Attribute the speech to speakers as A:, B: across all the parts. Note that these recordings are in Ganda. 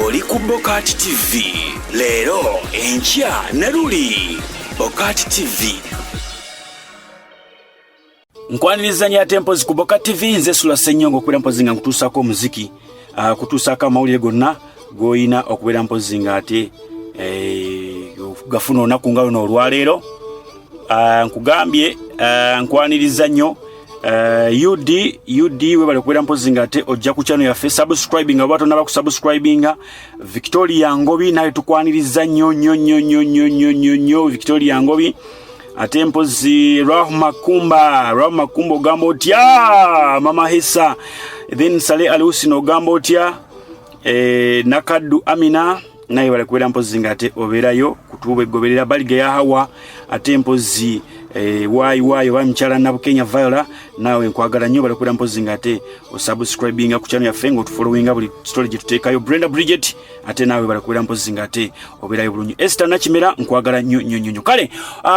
A: oli ku Bokati TV. Leero enkya ne luli Bokati TV. Nkwaniriza ate mpozi ku Bokati TV nze Sula Ssenyongo okubeera mpozi nga nkutuusako omuziki kutuusako amawulire gonna goyina okubeera mpozi nga ate gafuna olunaku nga luno olwaleero. Nkugambye nkwaniriza nnyo UD we bali kubeera mpozi nga ate ojja ku channel yaffe subscribing nga bato naba ku subscribinga. Victoria Ngobi naye tukwaniriza nnyo Victoria Ngobi. Ate mpozi Rahma Kumba ogamba otya Mama Hissa. Then Saleh Alusi ogamba otya Nakaddu Amina naye bali kubeera mpozi nga ate obeerayo kutuba goberera Baliga ya Hawa. Ate mpozi wayi bamchala na Kenya Viola nawe nkwagala nnyo bali kubeera mpozi nga ate osubscribinga ku channel yaffe ngotufollowinga buli story gye tuteekayo. Brenda Bridget ate nawe bali kubeera mpozi nga ate obeerayo bulungi. Esther Nakimera nkwagala nnyo. Kale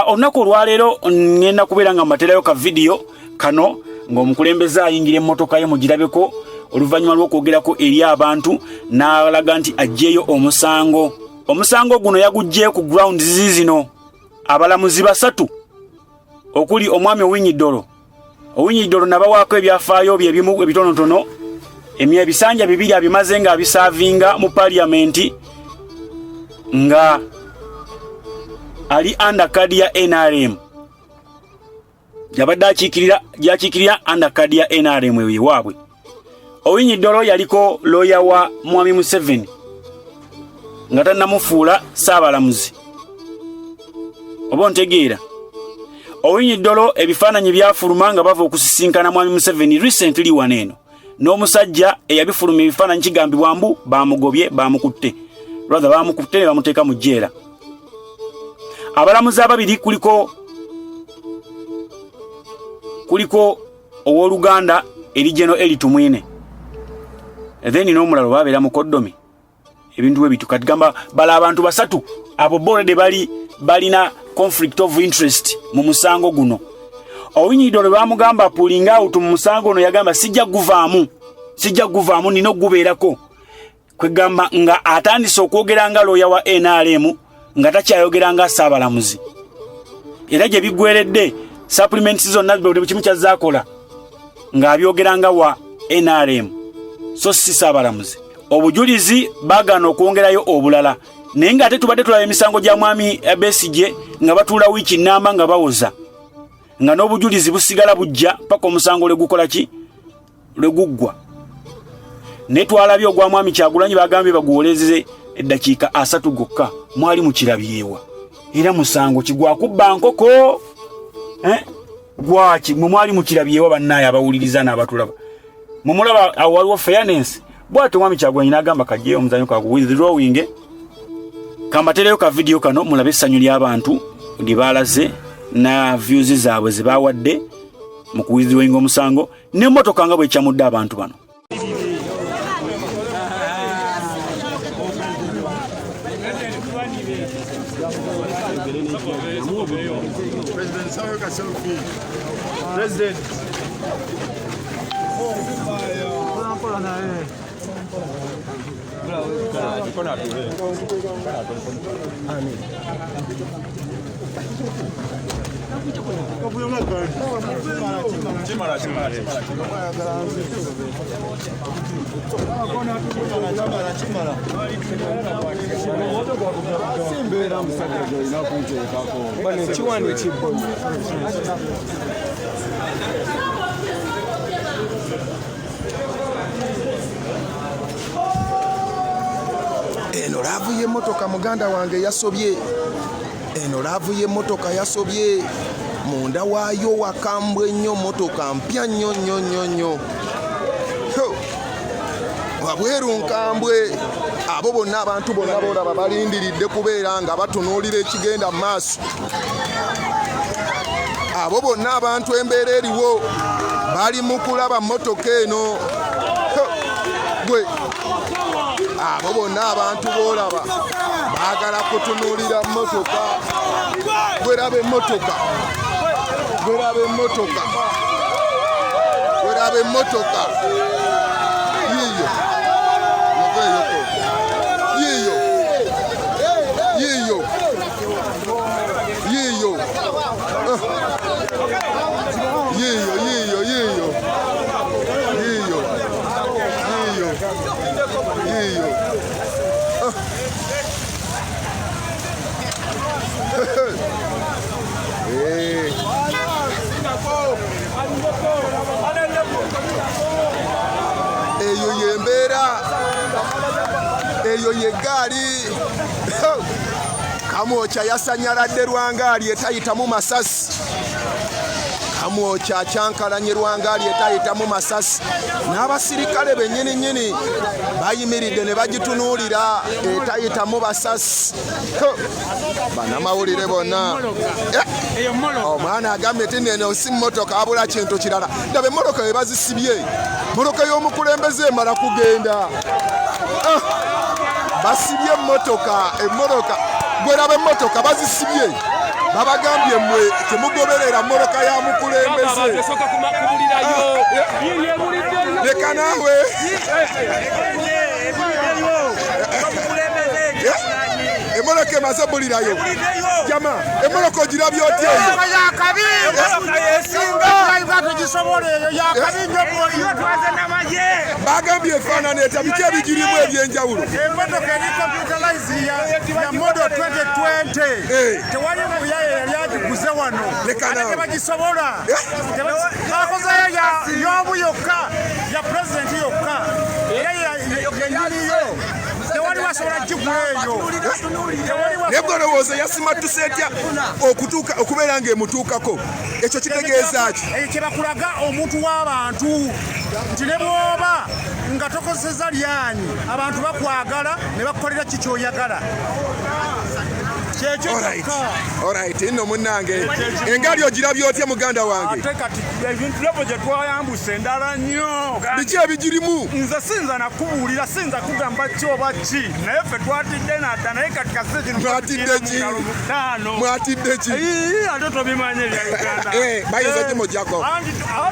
A: olunaku olwaleero ngenda kubeera nga mbaterayo ka video kano ng'omukulembeze ayingira emmotoka ye mugirabeko oluvannyuma lw'okwogerako eri abantu n'alaga nti aggyeyo omusango guno yaguggyeyo ku ground zino abalamuzi basatu okuli omwami Owinyi-Dolo nabawaako ebyafaayo bye ebimu ebitonotono ebisanja bibiri abimaze nga abisaavinga mu parliament nga ali undercard ya NRM yabadde akiikirira undercard ya NRM ewaabwe. Owinyi-Dolo yaliko lawyer wa Mwami Museveni nga tannamufuula saabalamuzi oba ontegeera. Owinyi-Dolo ebifaananyi byafuluma nga bava okusisinkana Mwami Museveni recently waneeno n'omusajja eyabifuluma ebifaananyi kigambibwa mbu bamugobye bamukutte ne bamuteeka mu jjeera. Abalamuzi ababiri kuliko ow'Oluganda Erijeno Elitumwine then n'omulalo babeera mu Koddomi ebintu bwe bitu kati gamba bala abantu basatu abo bolede balina conflict of interest mu musango guno. Owinyi-Dolo bamugamba pulinga out mu musango no yagamba sijja guvaamu nino gubeerako kwegamba nga atandise okwogera nga lawyer wa NRM nga takyayogera nga saabalamuzi era gye bigweredde supplements zonna buli kimu kyazaakola ng'abyogera nga wa NRM so si saabalamuzi. Obujulizi bagana okwongerayo obulala naye nga ate tubadde tulaba emisango gya Mwami Besigye nga batuula wiiki nnamba nga bawoza nga n'obujulizi busigala bujja paka omusango lwe guggwa. Naye twalabye ogwa Mwami Kyagulanyi bagambye baguwolezeze eddakiika 3 gokka mwali mukirabyewa era musango kigwakubba nkoko gwaki mwe mwali mukirabyewa bannaye abawuliriza n'abatulaba mumulaba awo waliwo fairness. Bw'atyo Mwami Kyagulanyi n'agamba kajjeyo omuzanyo kagu withdrawing kambatereyo ka video kano mulabe essanyu ly'abantu lye baalaze na views zaabwe ze baawadde mu kuwithdrawing omusango n'emmotoka nga bwe kyamudde abantu bano.
B: Eno laavu y'emmotoka muganda wange yasobye. Munda waayo wakambwe nnyo motoka mpya nnyo. Wabweru nkambwe abo bonna abantu bonna bolaba balindiridde kubeera nga batunuulira ekigenda mu maaso. Abo bonna abantu embeera eriwo bali mu kulaba mmotoka eno. Gwe abo bonna abantu boolaba baagala kutunuulira mmotoka. Gweraba emmotoka yiyo muveeyoko Iyo. Eyo yembeera. Eyo yegaali. Kamwokya yasanyaladde Lwangaali etayitamu masasi. Kamwokya akyankalanye Lwangaali etayitamu masasi. N'abasirikale bennyini bayimiridde ne bagitunuulira etayitamu basasi. Bannamawulire bonna. Omwana agambye nti neno si mmotoka abula kintu kirala. Ndaba emmotoka we bazisibye. Mmotoka y'omukulembeze emala kugenda. Basibye emmotoka bweraba emmotoka bazisibye babagambye mmwe temugoberera mmotoka ya mukulembeze leka naawe emmotoka emaze bulirayo jama emmotoka ogirabye otya bagambye efaanana eta biki ebigirimu ebyenjawulo
C: emmotoka eri computerize ya modo 2020 tewali muyaye yali agiguze wano ate tebagisobola bakozeyo y'omu yokka ya pulezidenti yokka era yenjiriyo tewali wasobola gigula eyo
B: naye golowooza yasimatuse etya okubeera ng'emutuukako ekyo kitegeeza ki
C: ekyo kyebakulaga omuntu w'abantu nti ne bw'oba nga tokozesa lyanyi abantu bakwagala ne bakukolera ki kyoyagala kyekyo
B: alright nno munnange engaali ogirabye otya muganda wange
C: ate kati ebintu lebo gye twayambuse endala nnyo
B: biki ebigirimu
C: nze sinza nakubuulira sinza kugamba kyoba ki naye ffe twatidde nadda naye kati
B: mwatidde ki
C: ate tobimanyi ebya Uganda
B: bayinza kimujjako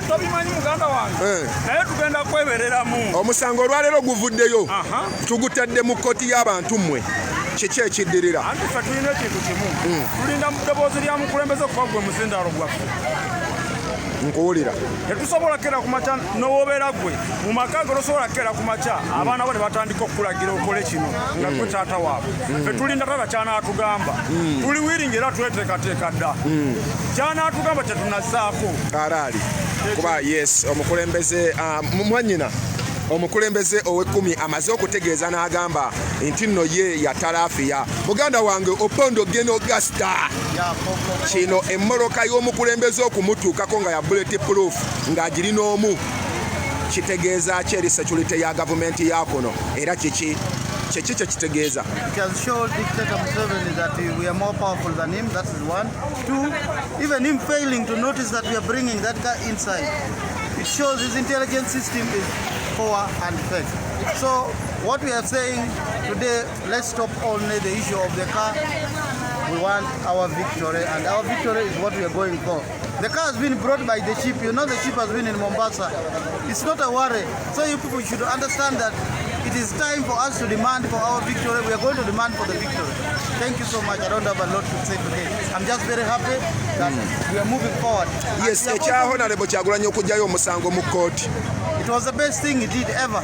C: tobimanyi muganda wange naye tugenda kwebereramu
B: omusango olwaleero guvuddeyo tugutadde mu kkooti y'abantu mmwe kiki ekiddirira
C: anti ffe tulina ekintu kimu tulinda mu ddoboozi lya mukulembeze okuba gwe muzindaalo gwaffe
B: nkuwulira
C: tetusobola kera ku makya n'owobeera gwe mu maka ge tosobola kera ku makya abaana bo ne batandika okukulagira okole kino nga gwe taata waabwe ffe tulinda taba kyanaatugamba tuli wiringi era tweteekateeka dda kyanaatugamba tetunazzaako
B: alaali kuba yes omukulembeze mwannyina omukulembeze ow'ekkumi amaze okutegeeza n'agamba nti nno ye yatalaafiya muganda wange Opondo Geno Gasta kino emmoloka y'omukulembeze okumutuukako nga ya bullet proof ng'agirina omu kitegeeza ki eri security ya gavumenti ya kuno era kiki kye kitegeeza
D: It can show Dictator Museveni that we are more powerful than him. That is one. Two, even him failing to notice that we are bringing that guy inside. It shows his intelligence system is poor and fake. So what we are saying today, let's stop only the issue of the car. We want our victory, and our victory is what we are going for. The car has been brought by the ship. You know the ship has been in Mombasa. It's not a worry. So you people should understand that it is time for us to demand for our victory. We are going to demand for the victory. Thank you so much. I don't have a lot to say today. I'm just very happy that we are moving forward.
B: Yes, ekya Honorable Kyagulanyi okugyayo omusango mu kkooti.
D: It was the best thing he did ever.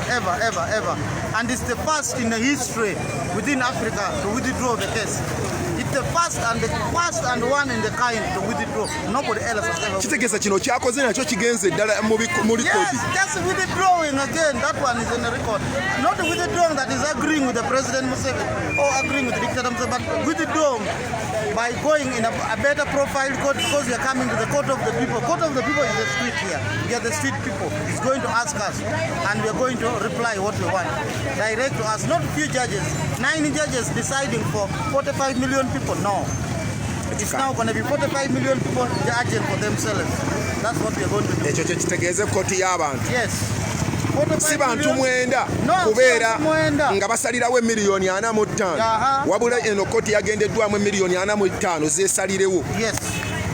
D: And it's the first in the history within Africa to withdraw the case. It's the first and one in the kind to withdraw. Nobody else has ever.
B: Kitegeeza kino kyakoze nakyo kigenze ddala mu likodi.
D: Yes, just withdrawing again. That one is in the record. Not withdrawing that is agreeing with the President Museveni or agreeing with the dictator Museveni, but withdrawing by going in a better profile court because we are coming to the court of the people. Court of the people is the street here. We are the street people. It's going to ask us, and we are going to reply what we want. Direct to us, not few judges. 9 judges deciding for 45 million people. No. It's now going to be 45 million people judging for themselves. That's what we are going to do.
B: Ekyo kye kitegeeza ekkooti y'abantu.
D: Yes.
B: Si bantu mwenda kubeera nga basalirawo emiliyoni 45 wabula eno kkooti yagendeddwamu emiliyoni 45 zeesalirewo.
D: Yes.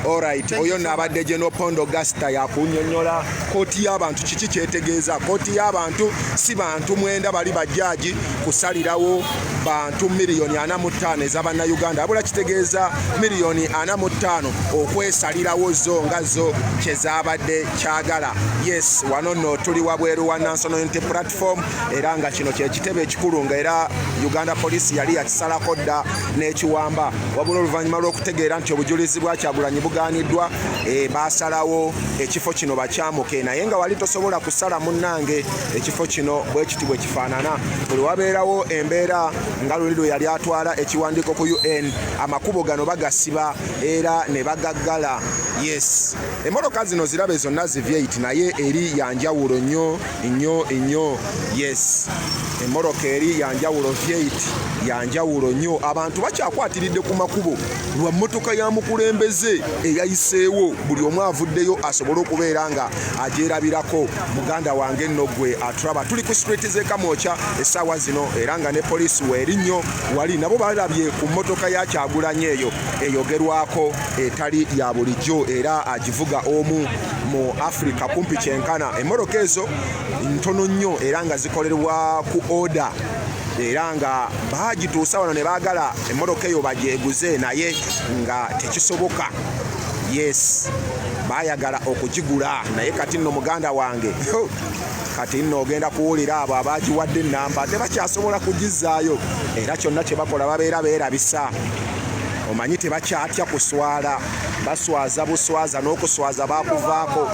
B: Alright, oyo nabadde General Pondo Gasta yakunnyonnyola kooti y'abantu kiki kyetegeeza. Kooti y'abantu si bantu mwenda bali bajjaaji kusalirawo bantu miliyoni 45 ez'Abannayuganda, wabula kitegeeza miliyoni 45 okwesalirawo zo nga zo kyezaabadde kyagala. Yes, wano nno tuli wabweru wa National Unity Platform era nga kino kyekitebe ekikulu nga era Uganda Police yali yakisalako dda n'ekiwamba, wabula oluvannyuma lw'okutegeera nti obujulizi bwa Kyagulanyi bugaaniddwa baasalawo ekifo kino bakyamuke, naye nga wali tosobola kusala munnange ekifo kino bwe kiti bwe kifaanana. Buli wabeerawo embeera nga luli lwe yali atwala ekiwandiiko ku UN, amakubo gano bagasiba era ne bagaggala. Yes, emmotoka zino zirabe zonna zivyeit naye eri yanjawulo nnyo. Yes, emmotoka eri yanjawulo vyeit yanjawulo nnyo. Abantu bakyakwatiridde ku makubo lwa mmotoka ya mukulembeze eyayiseewo, buli omu avuddeyo asobole okubeera nga agyerabirako. Muganda wange nno gwe atulaba, tuli ku street z'e Kamwokya essaawa zino era nga ne poliisi weeri nnyo wali nabo balabye ku mmotoka ya Kyagulanyi eyo eyogerwako etali ya bulijjo era agivuga omu mu Africa kumpi kyenkana. Emmotoka ezo ntono nnyo era nga zikolerwa ku order era nga bagituusa wano ne baagala emmotoka eyo bagyeguze naye nga tekisoboka. Yes, bayagala okugigula naye kati nno muganda wange kati nno ogenda kuwulira abo abagiwadde ennamba tebakyasobola kugizaayo era kyonna kye bakola babeera beerabisa. Omanyi tebakyatya kuswala, baswaza buswaza n'okuswaza bakuvaako.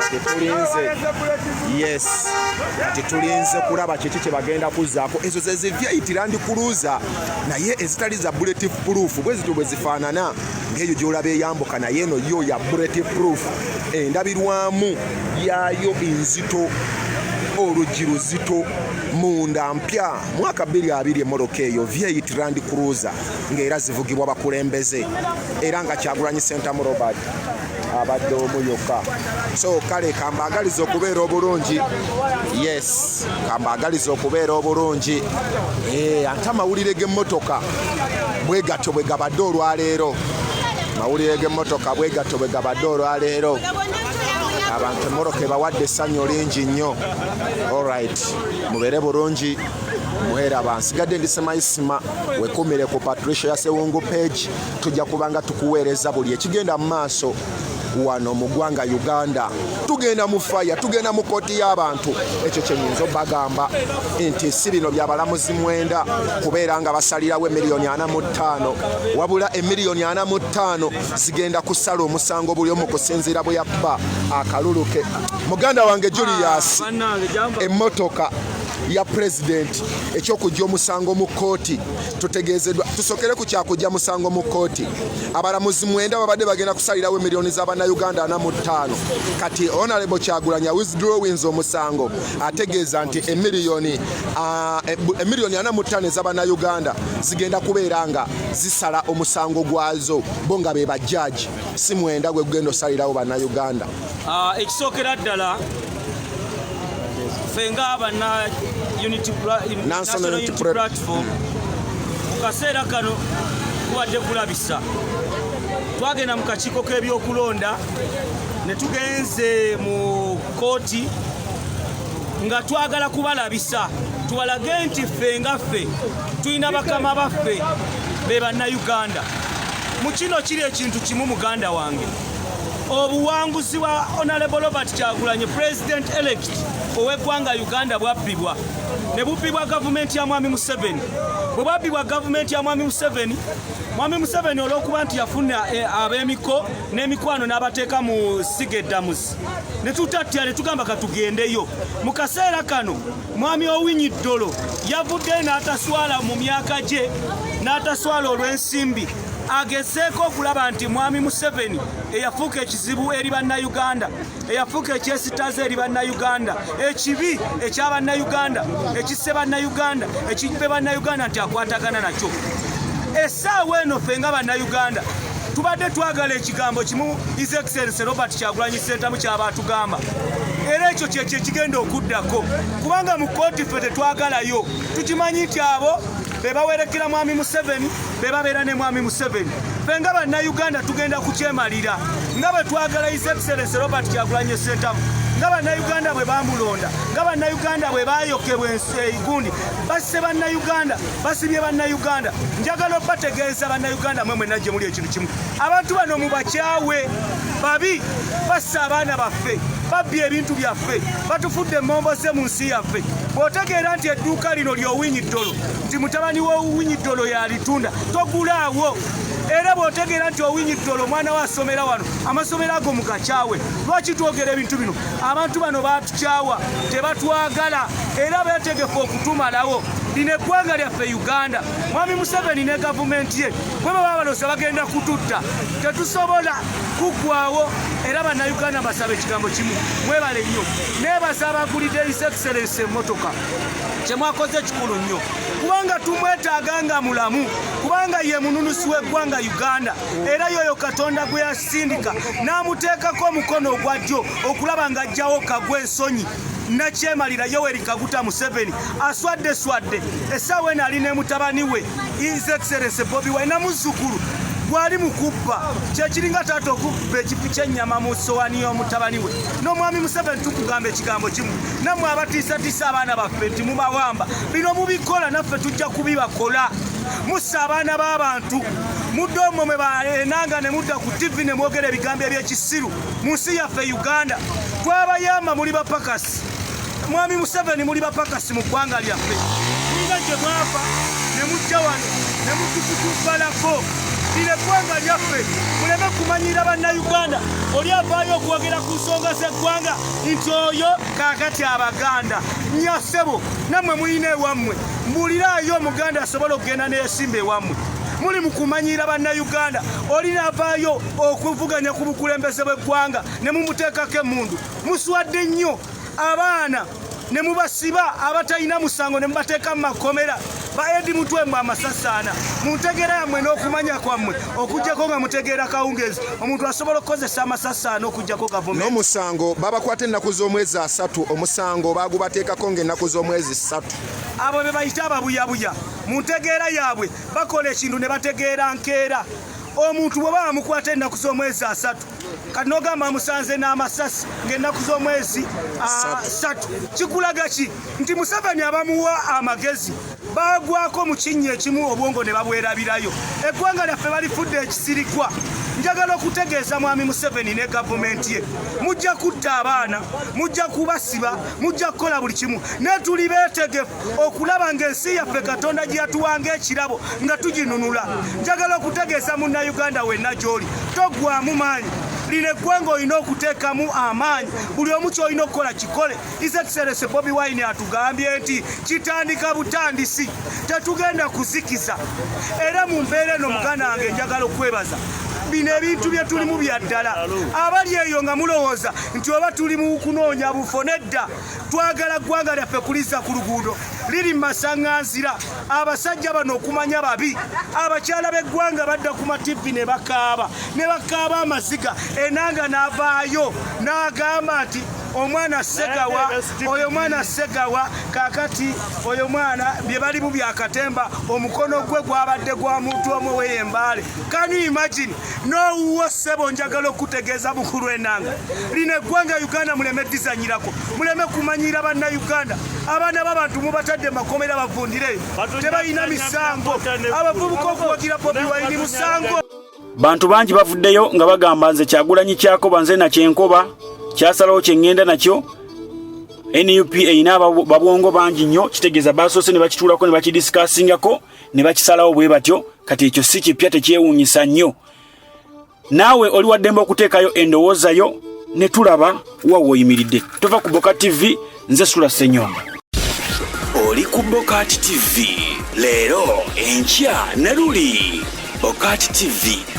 B: Tetulinze, yes, tetulinze kulaba kiki kye bagenda kuzzaako. Ezo ze zivyeit Land Cruiser naye ezitali za bulletproof bwe zityo bwe zifaanana ng'eyo gy'olaba eyambuka, naye eno yo ya bulletproof. Endabirwamu yayo nzito, oluggi luzito, munda mpya. Mwaka 2020 emmotoka eyo vyeit Land Cruiser ng'era zivugibwa bakulembeze era nga Kyagulanyi Ssentamu Robert abadde omu yokka. So kale kambaagaliza okubeera obulungi. Yes, kambaagaliza okubeera obulungi. Ate amawulire g'emmotoka bwe gatyo bwe gabadde olwaleero. Mawulire g'emmotoka bwe gatyo bwe gabadde olwaleero. Abantu emmotoka ebawadde essanyu lingi nnyo. Alright, mubeere bulungi, muheraba. Nsigadde ndi Semayisima, wekumire ku Patricia Sewungu page. Tujja kubanga tukuweereza buli ekigenda mu maaso wano mu ggwanga Uganda. Tugenda mu faya, tugenda mu kooti y'abantu. Ekyo kyenyinza obbagamba nti si bino by'abalamuzi mwenda kubeera nga basalirawo emiliyoni 45, wabula emiliyoni 45 zigenda kusala omusango buli omu kusinziira bwe yakuba akalulu ke. Muganda wange Julius, emmotoka ya president ekyokujja omusango mu kooti tutegeezeddwa. Tusokere ku kyakujja musango mu kooti. Abalamuzi mwenda babadde bagenda kusalirawo emiliyoni z'Abannayuganda 45. Kati Honorable Kyagulanyi withdrawings omusango ategeeza nti emiliyoni 45 ez'Abannayuganda zigenda kubeera nga zisala omusango gwazo bo nga be bajjaaji, si mwenda gwe gugenda osalirawo Bannayuganda.
E: Ekisookera ddala fenga abana National Unity Platform kaseera kano kuwadde kulabisa. Twagenda mu kakiiko k'ebyokulonda ne tugenze mu kooti nga twagala kubalabisa tubalage nti ffe nga ffe tulina bakama baffe be Bannayuganda. Mu kino kiri ekintu kimu muganda wange, obuwanguzi bwa Honorable Robert Kyagulanyi President elect ow'eggwanga Uganda bwabbibwa ne bubbibwa gavumenti ya Mwami Museveni. Bwe bwabbibwa gavumenti ya Mwami Museveni, Mwami Museveni olw'okuba nti yafuna ab'emiko n'emikwano n'abateeka mu sigeddamuzi ne tutattya ne tugamba katugendeyo. Mu kaseera kano Mwami Owinyi Ddolo yavuddeyo n'ataswala mu myaka gye, n'ataswala olw'ensimbi, agezeeko okulaba nti Mwami Museveni eyafuuka ekizibu eri Bannayuganda, eyafuuka ekyesitaza eri Bannayuganda, ekibi eky'Abannayuganda, ekisse Bannayuganda, ekibbe Bannayuganda nti akwatagana nakyo. Essaawa eno ffe nga Bannayuganda tubadde twagala ekigambo kimu His Excellency Robert Kyagulanyi Ssentamu ky'aba atugamba, era ekyo kyekyo ekigenda okuddako kubanga mu kooti ffe tetwagalayo. Tukimanyi nti abo be bawerekera mwami Museveni be babeera ne mwami Museveni fe nga bannayuganda tugenda kukyemalira nga bwe twagala His Excellency Robert Kyagulanyi Ssentamu nga bannayuganda bwe bamulonda nga bannayuganda bwe bayokebwa eigundi basse bannayuganda basibye bannayuganda njagala obategeeza bannayuganda mwe mwenna gye muli ekintu kimu abantu bano mubakyawe babi bassa abaana baffe babbye ebintu byaffe batufudde emmombose mu nsi yaffe bw'otegeera nti edduuka lino ly'Owinyi Ddolo nti mutabani w'Owinyi Ddolo yalitunda togulaawo era bw'otegeera nti Owinyi Ddolo omwana we asomera wano amasomero ago mugakyawe lwaki twogera ebintu bino abantu bano batukyawa tebatwagala era beetegefu okutumalawo lino eggwanga lyaffe Uganda mwami Museveni ne gavumenti ye bwe baba balosa bagenda kututta tetusobola kuggwawo era bannayuganda basaba ekigambo kimu mwebale nnyo neebaza abagulidde His Excellency emmotoka kyemwakoze kikulu nnyo kubanga tumwetaaga nga mulamu kubanga ye mununusi w'eggwanga Uganda era yoyo Katonda gwe yasindika n'amuteekako omukono ogwa ddyo okulaba ng'ajjawo kagwa ensonyi nakyemalira Yoweri Kaguta Museveni aswadde essaawa eno ali ne mutabani we His Excellency Bobi Wine namuzzukulu gwali mukubba kyekiringa taata okubba ekifu ky'ennyama mu ssowaani y'omutabani we n'omwami Museveni tukugamba ekigambo kimu nammwe abatiisatiisa abaana baffe nti mubawamba bino mubikola naffe tujja kubibakola mussa abaana b'abantu mudde omwo mwe baenanga ne mudda ku TV ne mwogera ebigambo eby'ekisiru mu nsi yaffe Uganda twabayamba muli bapakasi mwami Museveni muli bapakasi mu ggwanga lyaffe nga gye mwafa ne mujja wano ne mutukutubalako lino eggwanga lyaffe muleme kumanyira bannayuganda oli avaayo okwogera ku nsonga z'eggwanga nti oyo kaakati Abaganda nyassebo nammwe mulina ewammwe mbuliraayo omuganda asobola okugenda neyesimba ewammwe muli mu kumanyira bannayuganda olina avaayo okuvuganya ku bukulembeze bw'eggwanga ne mumuteekako emmundu muswadde nnyo abaana ne mubasiba abatalina musango ne mubateeka mu makomera baedi mutwemu amasasaana muntegeera yammwe n'okumanya kwammwe okujjako nga mutegeera kawungeezi omuntu asobola okukozesa amasasaana okujjako gavumenti
B: n'omusango babakwata ennaku z'omwezi 3 omusango baagubateekako ng'ennaku z'omwezi 3
E: abo be bayita ababuyabuya muntegeera yaabwe bakola ekintu ne bategeera nkeera omuntu bwe bamukwata ennaku z'omwezi 3 kati n'ogamba musanze n'amasasi ng'ennaku z'omwezi 3 kikulaga ki nti Museveni abamuwa amagezi bagwako mu kinnya ekimu obwongo ne babwerabirayo eggwanga lyaffe balifudde ekisirikwa njagala okutegeeza mwami Museveni ne gavumenti ye mujja kutta abaana mujja kubasiba mujja kukola buli kimu ne tuli beetegefu okulaba ng'ensi yaffe Katonda gye yatuwanga ekirabo nga tuginunula njagala okutegeeza munnayuganda wenna gy'oli toggwamu maanyi lino eggwanga olina okuteekamu amaanyi buli omu ky'olina okukola kikole His Excellency Bobi Wine atugambye nti kitandika butandisi tetugenda kuzikiza era mu mbeera eno muganda wange njagala okwebaza bino ebintu bye tulimu bya ddala abali eyo nga mulowooza nti oba tuli mu kunoonya bufo nedda twagala ggwanga lyaffe kuliza ku luguudo liri mu masaŋŋanzira abasajja bano okumanya babi abakyala b'eggwanga badda ku mativi ne bakaaba amaziga enanga n'avaayo n'agamba nti omwana Ssegawa oyo mwana Ssegawa kakati oyo mwana bye bali mu byakatemba omukono gwe gwabadde gwa muntu omwe w'eyembaale can you imagine n'owuwo ssebo njagala okutegeeza bukulu enanga lino eggwanga Uganda muleme dizanyirako muleme kumanyira bannayuganda abaana b'abantu mubatadde makomera bavundireyo tebalina misango abavubuka okuwagira Bobi Wine musango
A: bantu bangi bavuddeyo nga bagamba nze Kyagulanyi kyako banze na kyenkoba kyasalawo kyengenda nakyo NUP erina babwongo bangi nnyo kitegeeza basoose ne bakituulako ne bakidisikaasingako ne bakisalawo bwe batyo kati ekyo si kipya tekyewuunyisa nnyo naawe oli waddembe okuteekayo endowooza yo ne tulaba wawe oyimiridde tova ku Bokat TV nze Sula Ssenyonga oli ku Bokat TV leero enkya ne luli Bokat TV